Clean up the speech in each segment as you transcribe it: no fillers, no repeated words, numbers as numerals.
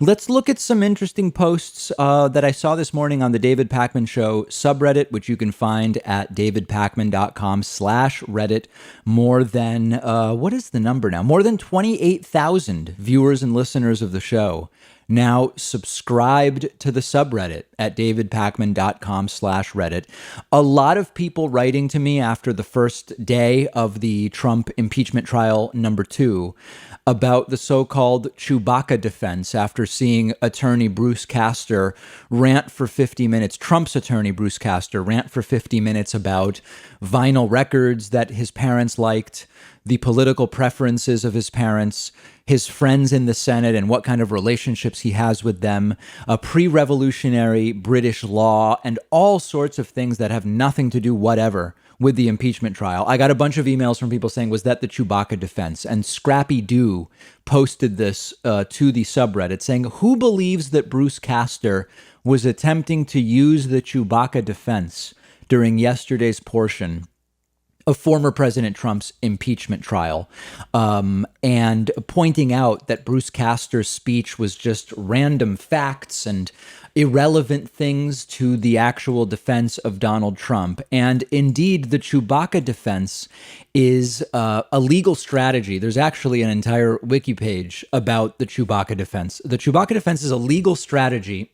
Let's look at some interesting posts that I saw this morning on the David Pakman Show subreddit, which you can find at davidpakman.com/Reddit. More than, what is the number now? More than 28,000 viewers and listeners of the show now subscribed to the subreddit at davidpakman.com/Reddit. A lot of people writing to me after the first day of the Trump impeachment trial #2 about the so-called Chewbacca defense after seeing attorney Bruce Castor rant for 50 minutes, Trump's attorney Bruce Castor rant for 50 minutes about vinyl records that his parents liked, the political preferences of his parents, his friends in the Senate and what kind of relationships he has with them, a pre-revolutionary British law, and all sorts of things that have nothing to do whatever with the impeachment trial. I got a bunch of emails from people saying, was that the Chewbacca defense? And Scrappy Doo posted this to the subreddit saying, who believes that Bruce Castor was attempting to use the Chewbacca defense during yesterday's portion of former President Trump's impeachment trial, and pointing out that Bruce Castor's speech was just random facts and irrelevant things to the actual defense of Donald Trump. And indeed, the Chewbacca defense is a legal strategy. There's actually an entire wiki page about the Chewbacca defense. The Chewbacca defense is a legal strategy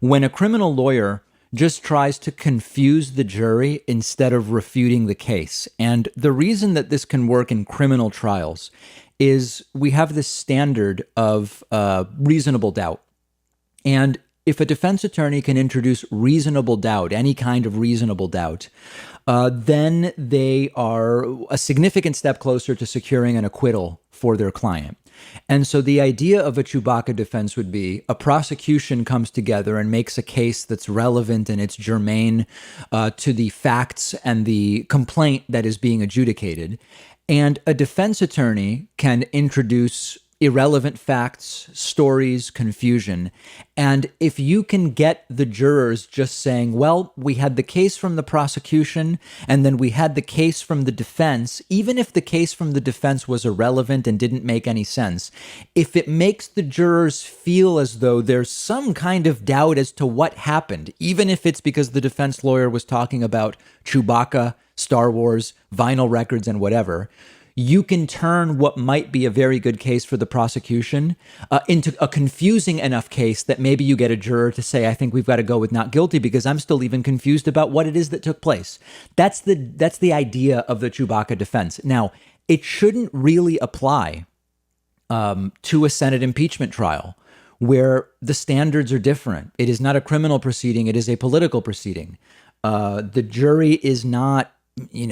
when a criminal lawyer just tries to confuse the jury instead of refuting the case. And the reason that this can work in criminal trials is we have this standard of reasonable doubt. And if a defense attorney can introduce reasonable doubt, any kind of reasonable doubt, then they are a significant step closer to securing an acquittal for their client. And so the idea of a Chewbacca defense would be a prosecution comes together and makes a case that's relevant and it's germane to the facts and the complaint that is being adjudicated. And a defense attorney can introduce irrelevant facts, stories, confusion. And if you can get the jurors just saying, well, we had the case from the prosecution and then we had the case from the defense, even if the case from the defense was irrelevant and didn't make any sense, if it makes the jurors feel as though there's some kind of doubt as to what happened, even if it's because the defense lawyer was talking about Chewbacca, Star Wars, vinyl records, and whatever, you can turn what might be a very good case for the prosecution into a confusing enough case that maybe you get a juror to say, I think we've got to go with not guilty because I'm still even confused about what it is that took place. That's the idea of the Chewbacca defense. Now, it shouldn't really apply to a Senate impeachment trial where the standards are different. It is not a criminal proceeding. It is a political proceeding. The jury is not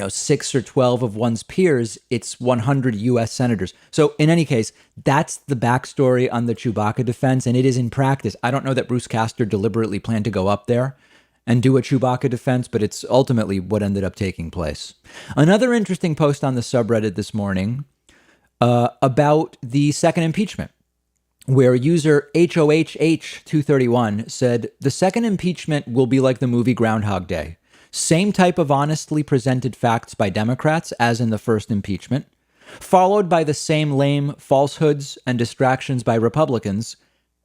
6 or 12 of one's peers, it's 100 U.S. senators. So in any case, that's the backstory on the Chewbacca defense, and it is in practice. I don't know that Bruce Castor deliberately planned to go up there and do a Chewbacca defense, but it's ultimately what ended up taking place. Another interesting post on the subreddit this morning about the second impeachment, where user HOHH231 said, the second impeachment will be like the movie Groundhog Day. Same type of honestly presented facts by Democrats as in the first impeachment, followed by the same lame falsehoods and distractions by Republicans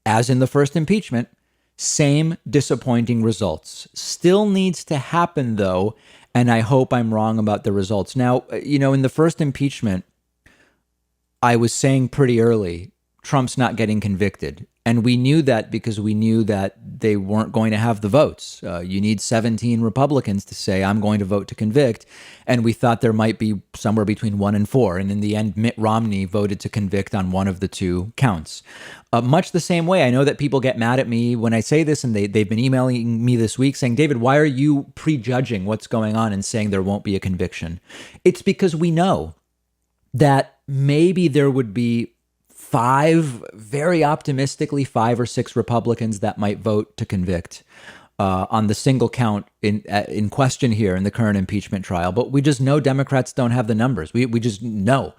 as in the first impeachment, same disappointing results. Still needs to happen, though, and I hope I'm wrong about the results. Now, in the first impeachment, I was saying pretty early, Trump's not getting convicted. And we knew that because we knew that they weren't going to have the votes. You need 17 Republicans to say, I'm going to vote to convict. And we thought there might be somewhere between 1 and 4. And in the end, Mitt Romney voted to convict on one of the two counts. Much the same way, I know that people get mad at me when I say this, and they've been emailing me this week saying, David, why are you prejudging what's going on and saying there won't be a conviction? It's because we know that maybe there would be very optimistically, 5 or 6 Republicans that might vote to convict on the single count in question here in the current impeachment trial. But we just know Democrats don't have the numbers. We just know.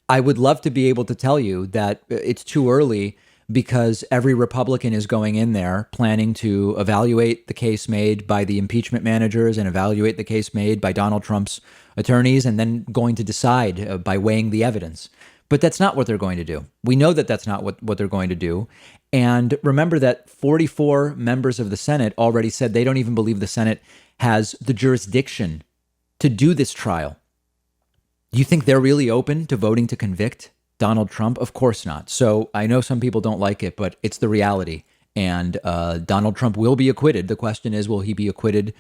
I would love to be able to tell you that it's too early because every Republican is going in there planning to evaluate the case made by the impeachment managers and evaluate the case made by Donald Trump's attorneys and then going to decide by weighing the evidence. But that's not what they're going to do. We know that that's not what they're going to do. And remember that 44 members of the Senate already said they don't even believe the Senate has the jurisdiction to do this trial. Do you think they're really open to voting to convict Donald Trump? Of course not. So I know some people don't like it, but it's the reality. And Donald Trump will be acquitted. The question is, will he be acquitted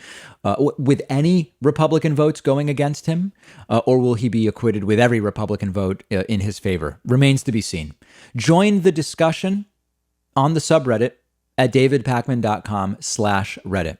with any Republican votes going against him? Or will he be acquitted with every Republican vote in his favor? Remains to be seen. Join the discussion on the subreddit at davidpakman.com/Reddit.